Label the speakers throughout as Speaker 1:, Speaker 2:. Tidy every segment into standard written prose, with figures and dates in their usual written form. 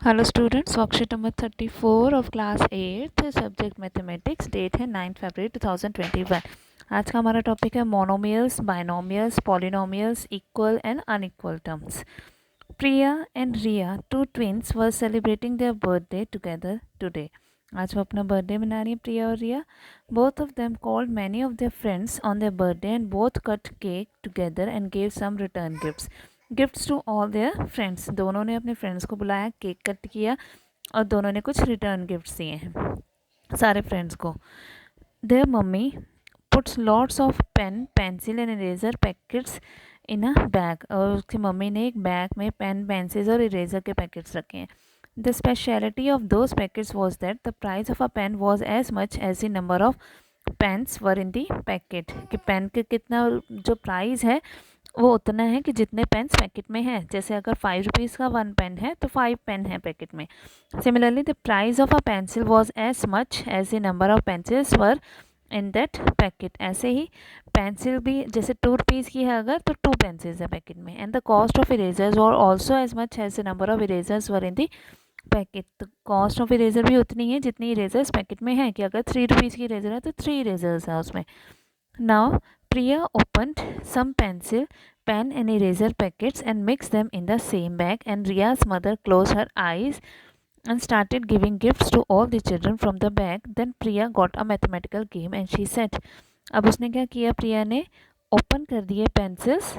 Speaker 1: Hello students, worksheet number 34 of class 8 subject mathematics. Date है 9 फरवरी 2021। आज का हमारा टॉपिक है monomials, binomials, polynomials, equal and unequal terms. Priya and Riya, two twins, were celebrating their birthday together today. आज वो अपना बर्थडे मना रही है, प्रिया और Riya. Both of them called many of their friends on their birthday and both cut cake together and gave some return gifts to all their friends. दोनों ने अपने फ्रेंड्स को बुलाया, केक कट किया और दोनों ने कुछ रिटर्न गिफ्ट्स दिए हैं सारे फ्रेंड्स को। Their mummy puts lots of pen, pencil and eraser packets in a bag. और उसकी मम्मी ने एक बैग में पेन, पेंसिल्स और इरेजर के पैकेट्स रखे हैं। The speciality of those packets was that the price of a pen was as much as the number of pens were in the packet. कि पेन के कितना जो प्राइस है वो उतना है कि जितने पेन्स पैकेट में है। जैसे अगर 5 रुपीज़ का 1 पेन है तो 5 पेन है पैकेट में। Similarly the price of a pencil was as much as the number of pencils were in that packet. ऐसे ही पेंसिल भी जैसे 2 रुपीज़ की है अगर तो 2 पेंसिल्स है पैकेट में। And the cost of erasers were also as much as the number of erasers were in the packet. तो कॉस्ट ऑफ इरेजर भी उतनी है जितनी इरेजर्स पैकेट में है। कि अगर 3 रुपीज़ की इरेजर है तो 3 इरेजर्स है उसमें। Now Priya opened some pencil, pen and eraser packets and mixed them in the same bag, and Ria's mother closed her eyes and started giving gifts to all the children from the bag. Then Priya got a mathematical game and she said, अब उसने क्या किया, प्रिया ने open कर दिए pencils,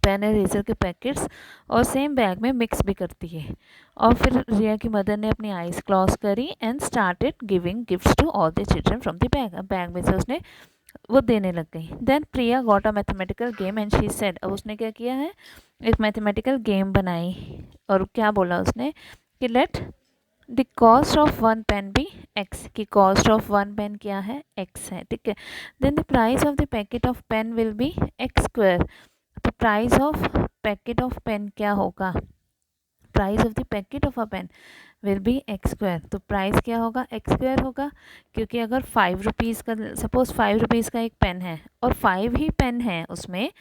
Speaker 1: pen eraser के packets और same bag में मिक्स भी करती है। और फिर रिया की मदर ने अपनी आईज क्लोज करी and started giving gifts to all the children from the bag. अब बैग में से उसने वो देने लग गई। Then Priya got a mathematical game and she said, अब उसने क्या किया है, एक मैथमेटिकल गेम बनाई और क्या बोला उसने कि let the cost of 1 pen be x. की कॉस्ट ऑफ 1 पेन क्या है, एक्स है, ठीक है। Then the price of the packet of pen will be x square. तो price of packet of pen क्या होगा, price of the packet of a pen will be x square. तो price क्या होगा, एक्स स्क्वायर होगा। क्योंकि अगर 5 rupees का, सपोज 5 रुपीज़ का एक पेन है और 5 ही पेन है उसमें,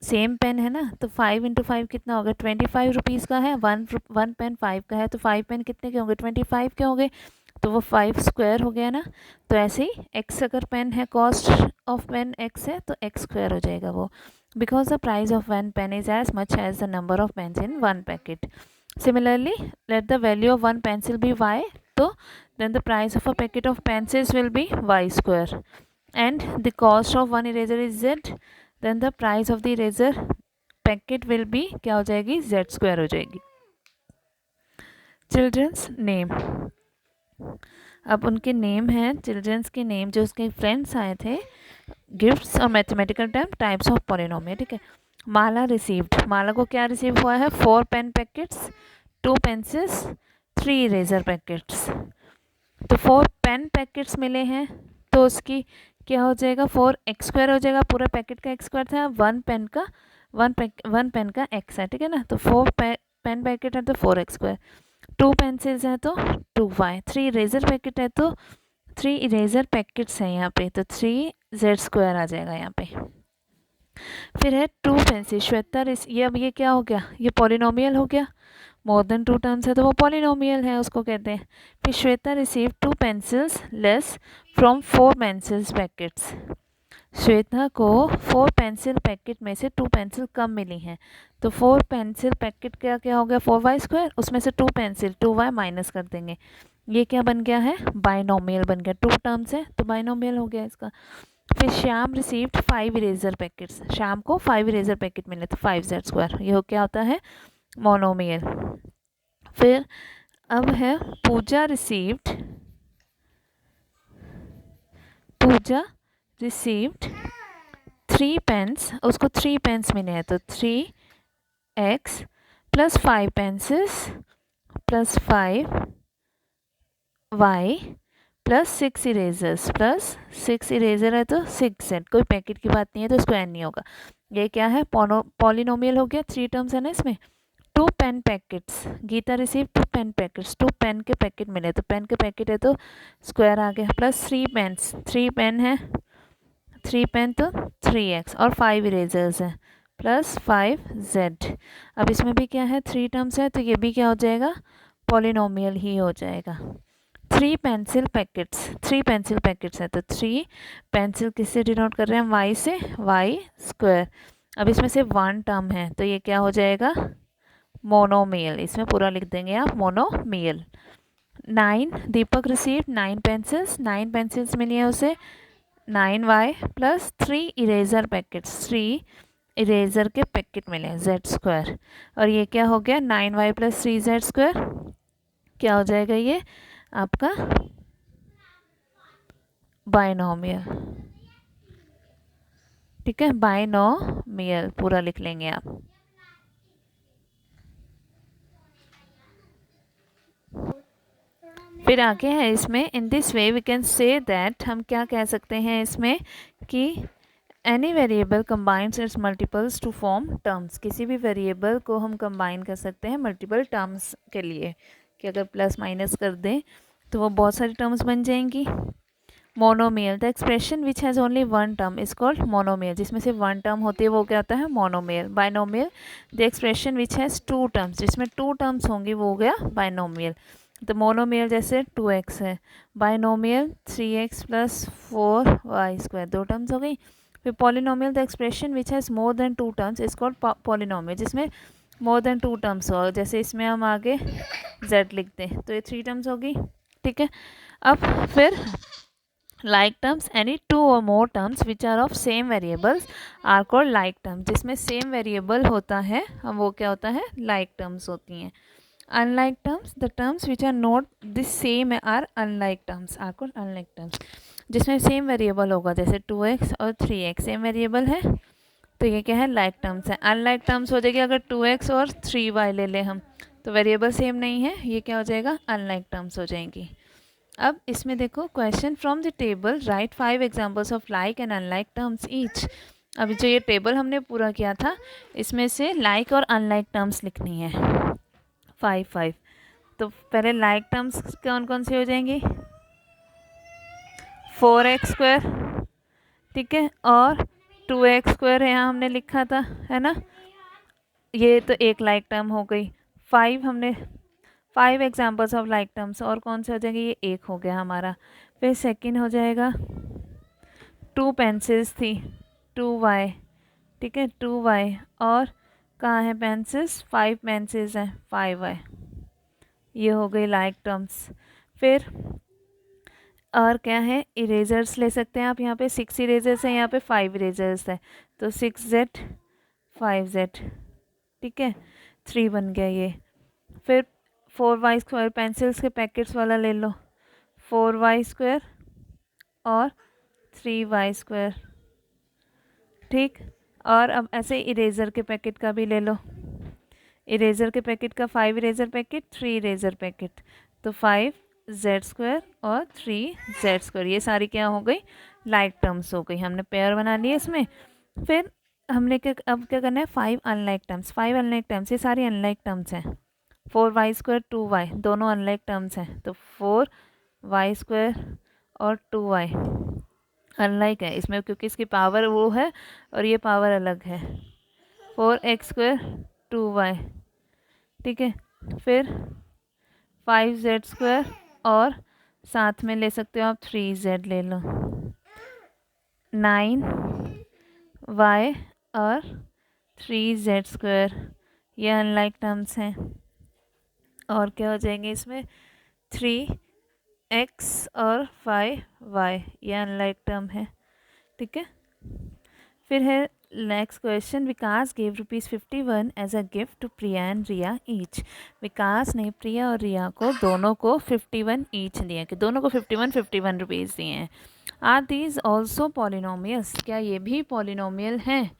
Speaker 1: सेम पेन है ना, तो 5 इंटू 5 कितना होगा, 25 रुपीज़ का है। वन पेन 5 का है तो 5 पेन कितने के होंगे, 25 के होंगे। तो वो 5 स्क्वायर हो गया ना। तो ऐसे ही एक्स अगर पेन है, कॉस्ट ऑफ पेन एक्स है तो एक्स स्क्वायर हो जाएगा वो। Because the price of one pen is as much as the number of pens in one packet. Similarly, let the value of one pencil be y, so then the price of a packet of pencils will be y square. And the cost of one eraser is z, then the price of the eraser packet will be क्या हो जाएगी, z square हो जाएगी। Children's name, अब उनके name हैं, children's के name जो उसके फ्रेंड्स आए थे। गिफ्ट्स और mathematical term, types of polynomial, ठीक है। माला रिसीव्ड, माला को क्या रिसीव हुआ है, 4 pen packets, 2 pencils, 3 eraser packets. तो 4 पेन पैकेट्स मिले हैं तो उसकी क्या हो जाएगा, 4 एक्स स्क्वायर हो जाएगा। पूरा पैकेट का एक्स स्क्वायर था, 1 पेन का 1 पेन का एक्स है, ठीक है ना। तो 4 पेन पैकेट है तो 4 एक्स स्क्वायर, 2 पेंसिल्स है तो 2y, 3 इरेजर पैकेट है तो 3 इरेजर पैकेट्स हैं यहाँ पे तो 3 जेड स्क्वायर आ जाएगा यहाँ पे। फिर है 2 पेंसिल, श्वेता ये अब ये क्या हो गया, ये पॉलिनोमियल हो गया। मोर देन 2 टर्म्स है तो वो पॉलिनोमियल है, उसको कहते हैं। फिर Shweta receive 2 pencils less from 4 pencils packets. Shweta को 4 पेंसिल पैकेट में से 2 पेंसिल कम मिली हैं। तो 4 पेंसिल पैकेट क्या क्या हो गया, 4y स्क्वायर, उसमें से 2 पेंसिल 2y माइनस कर देंगे। ये क्या बन गया है, बाइनोमियल बन गया। 2 टर्म्स है तो बाइनोमियल हो गया इसका। फिर श्याम रिसीव्ड 5 इरेजर पैकेट्स, शाम को 5 इरेजर पैकेट मिले तो 5z स्क्वायर, ये हो क्या होता है, मोनोमियल। फिर अब है पूजा रिसीव्ड 3 पेन्स, उसको 3 पेन्स मिले हैं तो 3x plus 5 pencils plus 5y plus 6 erasers plus 6 eraser है तो 6z। कोई पैकेट की बात नहीं है तो स्क्वायर नहीं होगा। ये क्या है, पॉलिनोमियल हो गया। 3 टर्म्स है ना इसमें। 2 pen packets, Geeta receive 2 pen packets, 2 pen के पैकेट मिले तो पेन के पैकेट है तो स्क्वायर आ गया। प्लस 3 पेन्स, 3 पेन है, 3 पेन तो 3x और 5 इरेजर्स है प्लस 5z। अब इसमें भी क्या है, 3 टर्म्स है तो ये भी क्या हो जाएगा, पॉलिनोमियल ही हो जाएगा। 3 पेंसिल पैकेट्स है, तो 3 पेंसिल किससे डिनोट कर रहे हैं, y से, y स्क्वायर। अब इसमें से 1 टर्म है तो ये क्या हो जाएगा, मोनोमियल। इसमें पूरा लिख देंगे आप, मोनोमियल। 9 दीपक रिसीव्ड 9 पेंसिल्स, 9 पेंसिल्स मिली है उसे। 9y plus 3 eraser packets, 3 eraser के पैकेट मिले हैं, z स्क्वायर। और ये क्या हो गया, 9y प्लस 3z स्क्वायर, क्या हो जाएगा ये आपका बाइनोमियल। ठीक है, बाइनोमियल पूरा लिख लेंगे आप। फिर आगे है इसमें, in this way we can say that, हम क्या कह सकते हैं इसमें कि any variable combines its multiples to form terms. किसी भी वेरिएबल को हम कंबाइन कर सकते हैं मल्टीपल टर्म्स के लिए, कि अगर प्लस माइनस कर दें तो वो बहुत सारी टर्म्स बन जाएंगी। Monomial, the expression which has only one term is called monomial. जिसमें से वन टर्म होती है वो क्या होता है, monomial. Binomial, the expression which has 2 terms, जिसमें 2 टर्म्स होंगी वो हो गया बाइनोमियल। तो मोनोमियल जैसे 2x है, binomial 3x plus 4y square, 2 terms हो गई। फिर polynomial, the expression which has more than 2 terms is called polynomial. जिसमें मोर देन 2 टर्म्स हो, जैसे इसमें हम आगे z लिख दें तो ये 3 टर्म्स होगी। ठीक है, अब फिर like terms, any 2 or more terms which are of same variables are called like terms। जिसमें same variable होता है हम वो क्या होता है, like terms होती हैं। unlike terms, the terms which are not the same are unlike terms, are called unlike terms। जिसमें same variable होगा, जैसे 2x और 3x same variable है तो ये क्या है, like terms है। unlike terms हो जाएगी अगर 2x और 3y ले लें हम, तो वेरिएबल सेम नहीं है, ये क्या हो जाएगा, unlike terms हो जाएंगी। अब इसमें देखो, question from the table right 5 examples of like and unlike terms each. अभी जो ये टेबल हमने पूरा किया था इसमें से लाइक और अनलाइक टर्म्स लिखनी है 5। तो पहले लाइक टर्म्स कौन कौन से हो जाएंगी, 4x स्क्वायर, ठीक है, और 2x स्क्वायर यहाँ हमने लिखा था, है ना, ये तो एक लाइक टर्म हो गई। 5 एग्जाम्पल्स ऑफ लाइक टर्म्स, और कौन से हो जाएंगे, ये एक हो गया हमारा। फिर सेकंड हो जाएगा 2 पेंसिल्स थी, 2y, ठीक है, 2y, और कहाँ है पेंसिल्स, 5 पेंसिल्स हैं, 5y, ये हो गई लाइक टर्म्स। फिर और क्या है, इरेजर्स ले सकते हैं आप, यहाँ पे 6 इरेजर्स हैं, यहाँ पे 5 इरेजर्स है, तो 6z 5z, ठीक है, 3 बन गया ये। फिर 4y स्क्वायर, पेंसिल्स के पैकेट्स वाला ले लो, 4y स्क्वायर और 3y स्क्वायर, ठीक। और अब ऐसे इरेज़र के पैकेट का भी ले लो, इरेज़र के पैकेट का 5 इरेज़र पैकेट, 3 इरेज़र पैकेट, तो 5z स्क्वायर और 3z स्क्वायर, ये सारी क्या हो गई, लाइक टर्म्स हो गई, हमने पेयर बना लिए इसमें। फिर हमने अब क्या करना है, 5 अनलाइक टर्म्स, 5 अनलाइक टर्म्स, ये सारी अनलाइक टर्म्स हैं। 4y स्क्वायर 2y दोनों अनलाइक टर्म्स हैं, तो 4y स्क्वायर और 2y अनलाइक है इसमें, क्योंकि इसकी पावर वो है और ये पावर अलग है। 4x स्क्वायर 2y, ठीक है। फिर 5z स्क्वायर और साथ में ले सकते हो आप 3z ले लो, 9y और 3z स्क्वायर, ये अनलाइक टर्म्स हैं। और क्या हो जाएंगे इसमें, 3x और 5y, ये अनलाइक टर्म है, ठीक है। फिर है next question, Vikas give ₹51 as a gift to Priya and Riya each. Vikas ने प्रिया और रिया को दोनों को 51 ईच दिए, कि दोनों को 51 रुपीज़ दिए हैं। आर दीज ऑल्सो पॉलिनोमियल्स, क्या ये भी पॉलिनोमियल हैं।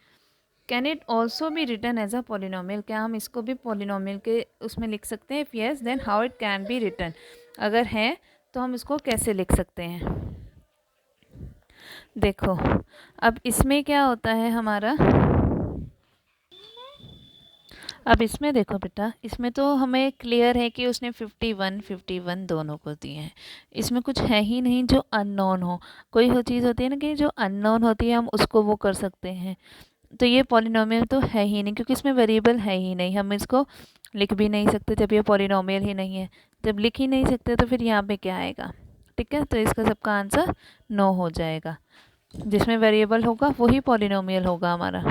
Speaker 1: Can it also be written as a polynomial, क्या हम इसको भी पॉलिनोमियल के उसमें लिख सकते हैं। If yes then how it can be written, अगर है तो हम इसको कैसे लिख सकते हैं। देखो अब इसमें क्या होता है हमारा, अब इसमें देखो बेटा, इसमें तो हमें क्लियर है कि उसने 51 दोनों को दिए हैं, इसमें कुछ है ही नहीं जो अननोन हो। कोई चीज़ होती है ना कि जो अननोन होती है हम उसको वो कर सकते हैं, तो ये पॉलिनोमियल तो है ही नहीं, क्योंकि इसमें वेरिएबल है ही नहीं, हम इसको लिख भी नहीं सकते जब ये पॉलिनोमियल ही नहीं है। जब लिख ही नहीं सकते तो फिर यहाँ पे क्या आएगा? ठीक है, तो इसका सबका आंसर नो हो जाएगा। जिसमें वेरिएबल होगा वही पॉलिनोमियल होगा हमारा।